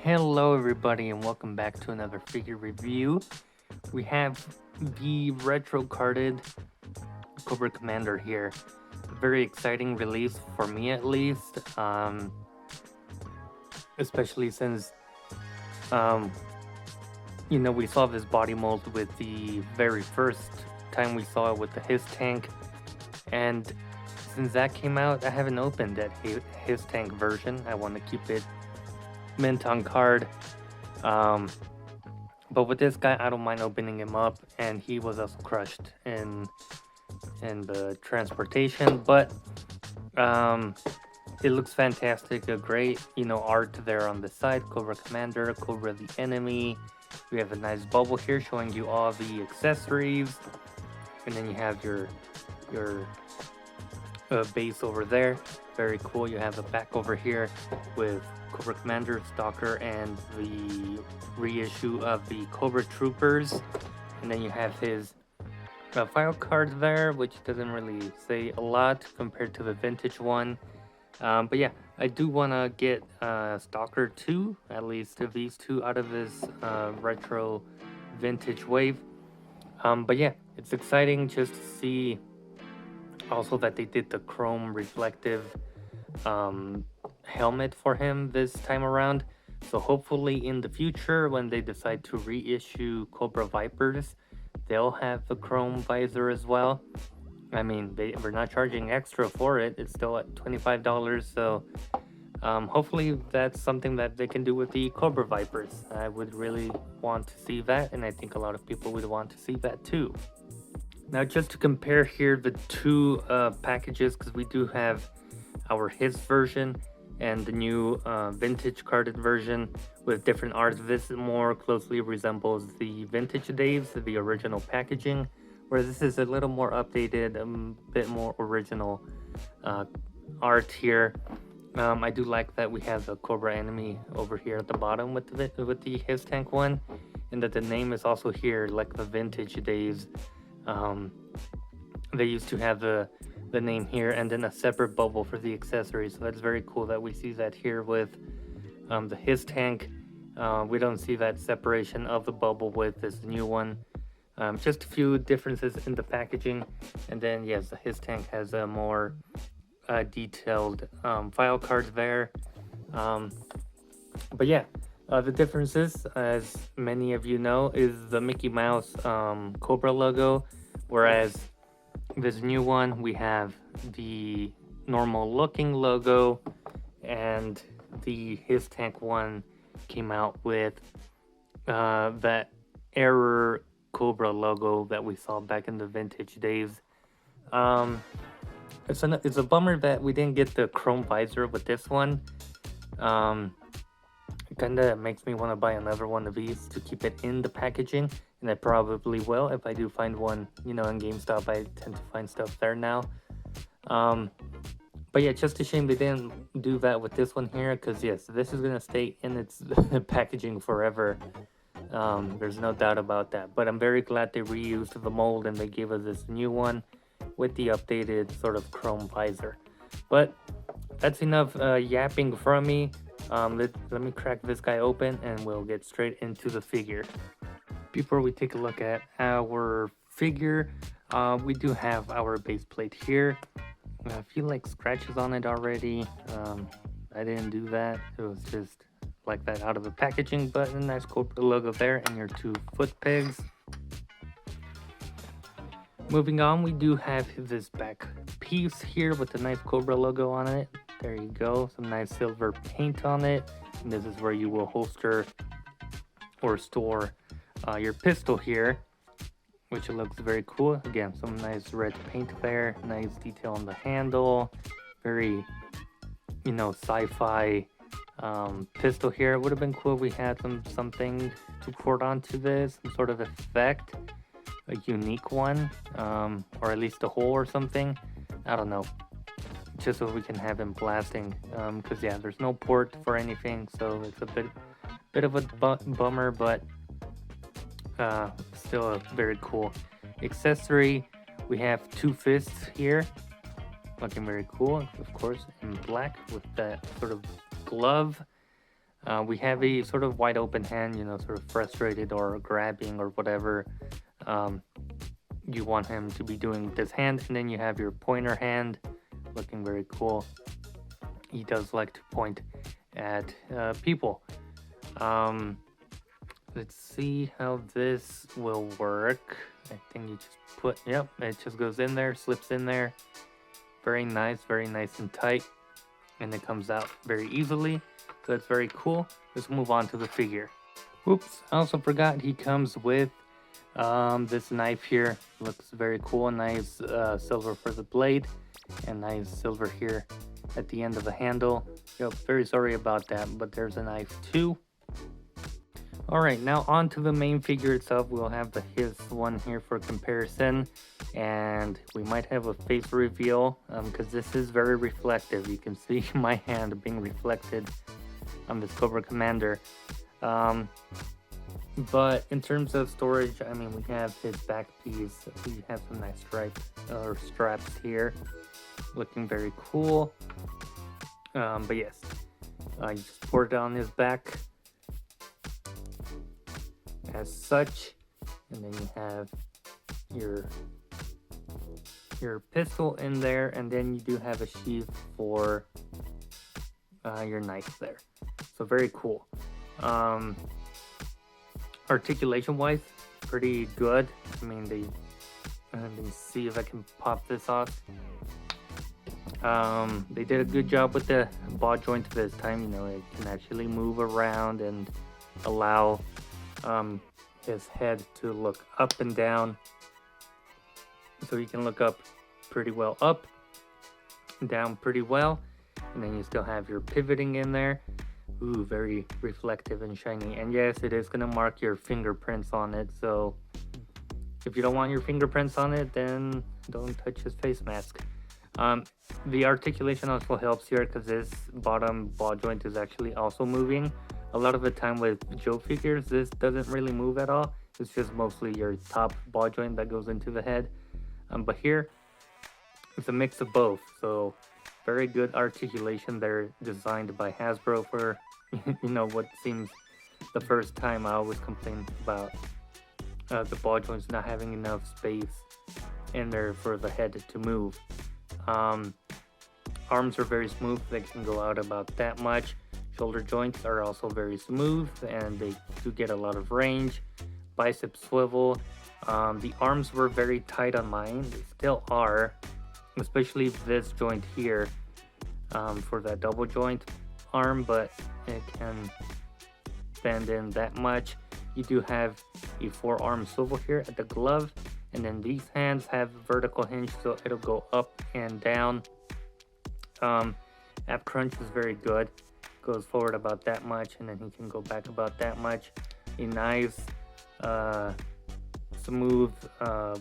Hello everybody and welcome back to another figure review. We have the retro carded Cobra Commander here. A very exciting release for me at least, especially since um, we saw this body mold with the very first time we saw it with the his tank, and since that came out I haven't opened that his tank version. I want to keep it mint on card. Um, But with this guy, I don't mind opening him up, and he was also crushed in the transportation. But um, it looks fantastic, a great art there on the side. Cobra Commander, Cobra the enemy. We have a nice bubble here showing you all the accessories, and then you have your base over there. Very cool. You have the back over here with Cobra Commander, Stalker, and the reissue of the Cobra Troopers. And then you have his file card there, which doesn't really say a lot compared to the vintage one. But yeah, I do want to get Stalker 2, at least these two out of this retro vintage wave. But yeah, it's exciting just to see also that they did the chrome reflective helmet for him this time around. So hopefully in the future, when they decide to reissue Cobra Vipers, they'll have the chrome visor as well. I mean, we're not charging extra for it. It's still at $25. So hopefully that's something that they can do with the Cobra Vipers. I would really want to see that, and I think a lot of people would want to see that too. Now, just to compare here the two packages, because we do have our his version and the new vintage carded version with different art. This more closely resembles the vintage days, the original packaging, whereas this is a little more updated, a bit more original art here. I do like that we have the Cobra enemy over here at the bottom with the his tank one, and that the name is also here like the vintage days. They used to have the name here and then a separate bubble for the accessories, so that's very cool that we see that here with the his tank. We don't see that separation of the bubble with this new one. Just a few differences in the packaging, and then yes, the his tank has a more detailed file cards there. But yeah, the differences, as many of you know, is the Mickey Mouse Cobra logo, whereas this new one we have the normal looking logo, and the his tank one came out with that error Cobra logo that we saw back in the vintage days. It's a bummer that we didn't get the chrome visor with this one. It kind of makes me want to buy another one of these to keep it in the packaging, and I probably will if I do find one, in GameStop. I tend to find stuff there now. But yeah, just a shame they didn't do that with this one here, because yes, this is going to stay in its packaging forever. There's no doubt about that, but I'm very glad they reused the mold and they gave us this new one with the updated sort of chrome visor. But that's enough yapping from me. Let me crack this guy open and we'll get straight into the figure. Before we take a look at our figure, we do have our base plate here. I feel like scratches on it already. I didn't do that. It was just like that out of the packaging, but a nice Cobra logo there and your two foot pegs. Moving on, we do have this back piece here with the nice Cobra logo on it. There you go, some nice silver paint on it. And this is where you will holster or store your pistol here, which looks very cool. Again, some nice red paint there, nice detail on the handle. Very, sci-fi pistol here. It would have been cool if we had something to port onto this, some sort of effect, a unique one, or at least a hole or something. I don't know, just so we can have him blasting, because yeah, there's no port for anything, so it's a bit of a bummer, but still a very cool accessory. We have two fists here, looking very cool, of course, in black with that sort of glove. We have a sort of wide open hand, sort of frustrated or grabbing or whatever um, you want him to be doing with his hand. And then you have your pointer hand, looking very cool. He does like to point at people. Um, let's see how this will work. I think you just yep, it just goes in there, slips in there. Very nice and tight. And it comes out very easily. So that's very cool. Let's move on to the figure. Oops, I also forgot he comes with this knife here. Looks very cool. Nice silver for the blade, and nice silver here at the end of the handle. Yep, very sorry about that, but there's a knife too. Alright, now on to the main figure itself. We'll have his one here for comparison, and we might have a face reveal because this is very reflective. You can see my hand being reflected on this Cobra Commander. But in terms of storage, I mean, we have his back piece. We have some nice stripes or straps here, looking very cool. But yes, you just pour it on his back as such, and then you have your pistol in there, and then you do have a sheath for your knife there. So very cool. Articulation wise, pretty good. I mean, let me see if I can pop this off. They did a good job with the ball joint this time. It can actually move around and allow his head to look up and down. So you can look up pretty well, up and down pretty well. And then you still have your pivoting in there. Ooh, very reflective and shiny. And yes, it is going to mark your fingerprints on it. So if you don't want your fingerprints on it, then don't touch his face mask. The articulation also helps here because this bottom ball joint is actually also moving. A lot of the time with Joe figures, this doesn't really move at all. It's just mostly your top ball joint that goes into the head. But here, it's a mix of both. So very good articulation there, designed by Hasbro for, what seems the first time. I always complain about the ball joints not having enough space in there for the head to move. Arms are very smooth. They can go out about that much. Shoulder joints are also very smooth, and they do get a lot of range. Bicep swivel. The arms were very tight on mine. They still are, especially this joint here for that double joint arm, but it can bend in that much. You do have a forearm swivel here at the glove, and then these hands have vertical hinge, so it'll go up and down. Ab crunch is very good. Goes forward about that much, and then he can go back about that much. A nice smooth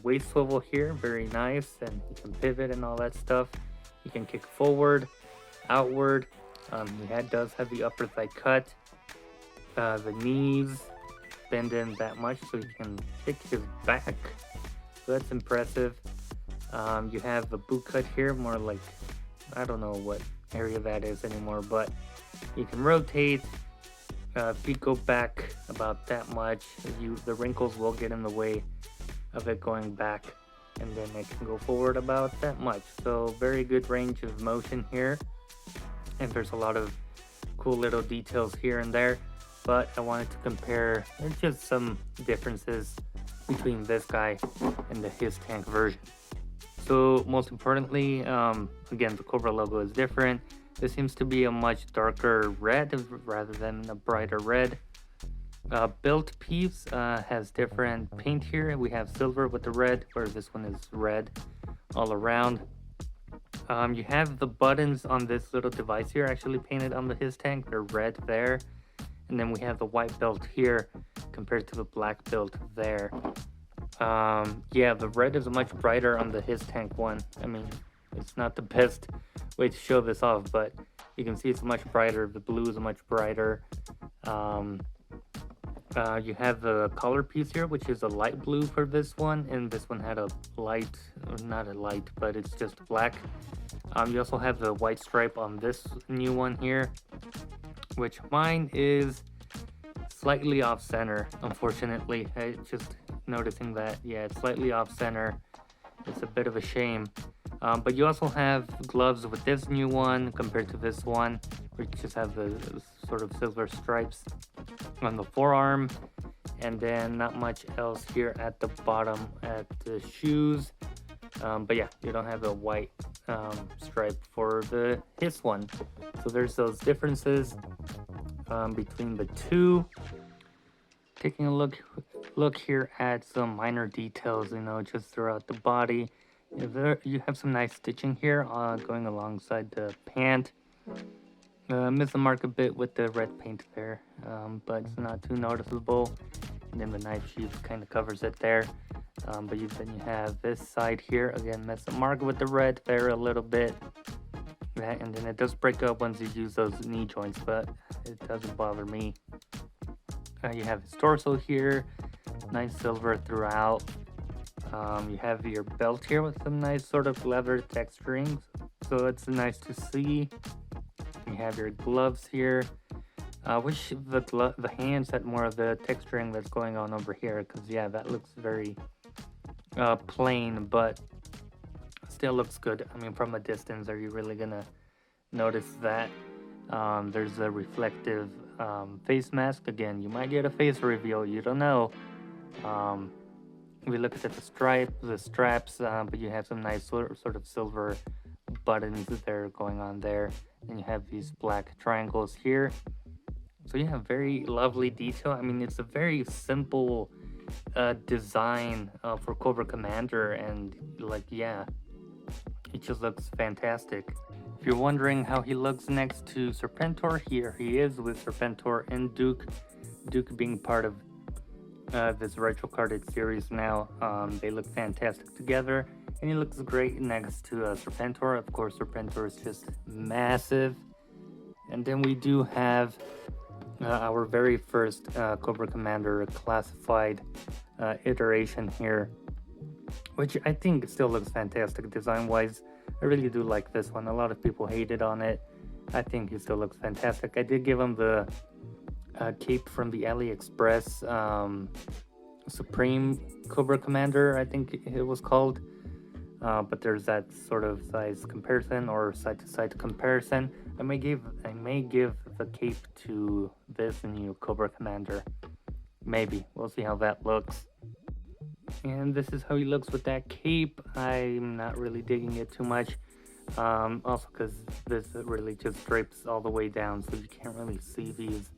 waist swivel here, very nice, and he can pivot and all that stuff. He can kick forward, outward. He does have the upper thigh cut. The knees bend in that much, so he can kick his back. So that's impressive. You have the boot cut here, more like, I don't know what area that is anymore, but you can rotate. Feet go back about that much. The wrinkles will get in the way of it going back, and then it can go forward about that much. So very good range of motion here, and there's a lot of cool little details here and there. But I wanted to compare just some differences between this guy and the His Tank version. So most importantly, again, the Cobra logo is different. This seems to be a much darker red rather than a brighter red. Built piece has different paint here. We have silver with the red, where this one is red all around. You have the buttons on this little device here actually painted on the His Tank. They're red there. And then we have the white belt here compared to the black belt there. Yeah, the red is much brighter on the His Tank one. I mean, it's not the best way to show this off, but you can see it's much brighter. The blue is much brighter. You have the collar piece here, which is a light blue for this one, and this one had a light, or not a light, but it's just black. You also have the white stripe on this new one here. which mine is slightly off center, unfortunately. I just noticing that, yeah, it's slightly off center. It's a bit of a shame. But you also have gloves with this new one compared to this one, where you just have the sort of silver stripes on the forearm, and then not much else here at the bottom at the shoes. But yeah, you don't have a white stripe for his one. So there's those differences between the two. Taking a look here at some minor details, just throughout the body. You have some nice stitching here going alongside the pant. Miss the mark a bit with the red paint there, but it's not too noticeable. And then the knife sheath kind of covers it there. But then you have this side here, again, miss the mark with the red there a little bit. And then it does break up once you use those knee joints, but it doesn't bother me. You have his torso here, nice silver throughout. You have your belt here with some nice sort of leather texturing, so it's nice to see. You have your gloves here. I wish the hands had more of the texturing that's going on over here, because yeah, that looks very plain, but still looks good. I mean, from a distance, are you really gonna notice that? There's a reflective face mask. Again, you might get a face reveal, you don't know. We look at the straps, but you have some nice sort of silver buttons that are going on there, and you have these black triangles here. So you have very lovely detail. I mean, it's a very simple design for Cobra Commander, and like, yeah, it just looks fantastic. If you're wondering how he looks next to Serpentor, here he is with Serpentor and Duke. Duke being part of this retro carded series now. They look fantastic together, and he looks great next to Serpentor. Of course, Serpentor is just massive. And then we do have our very first Cobra Commander classified iteration here, which I think still looks fantastic design-wise. I really do like this one. A lot of people hated on it. I think he still looks fantastic. I did give him the cape from the AliExpress Supreme Cobra Commander, I think it was called. But there's that sort of size comparison or side-to-side comparison. I may give the cape to this new Cobra Commander. Maybe. We'll see how that looks. And this is how he looks with that cape. I'm not really digging it too much. Also because this really just drapes all the way down, so you can't really see these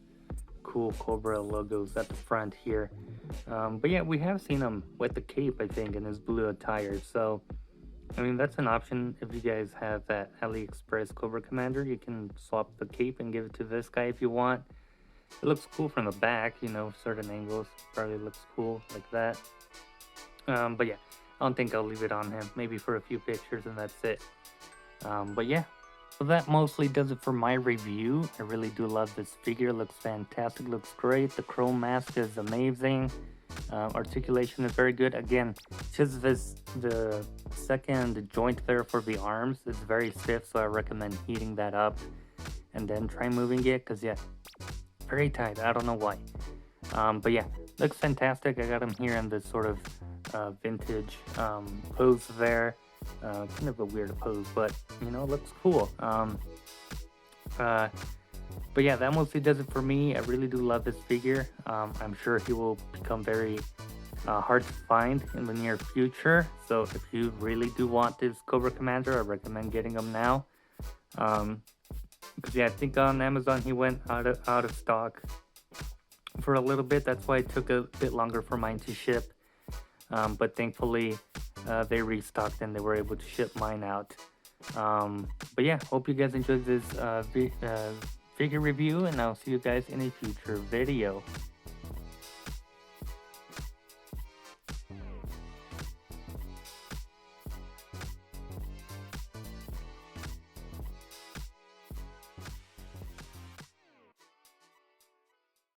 cool Cobra logos at the front here. But yeah, we have seen him with the cape, I think, in his blue attire. So, I mean, that's an option. If you guys have that AliExpress Cobra Commander, you can swap the cape and give it to this guy if you want. It looks cool from the back, certain angles probably looks cool like that. But yeah, I don't think I'll leave it on him. Maybe for a few pictures and that's it. But yeah, so that mostly does it for my review. I really do love this figure. Looks fantastic, looks great. The chrome mask is amazing. Articulation is very good. Again, just the second joint there for the arms is very stiff, so I recommend heating that up and then try moving it, because yeah, very tight. I don't know why. But yeah, looks fantastic. I got him here in this sort of vintage pose there. Kind of a weird pose, but looks cool. But yeah, that mostly does it for me. I really do love this figure. I'm sure he will become very hard to find in the near future. So if you really do want this Cobra Commander, I recommend getting him now. Because yeah, I think on Amazon he went out of stock for a little bit. That's why it took a bit longer for mine to ship. But thankfully they restocked and they were able to ship mine out. But yeah, hope you guys enjoyed this figure review, and I'll see you guys in a future video.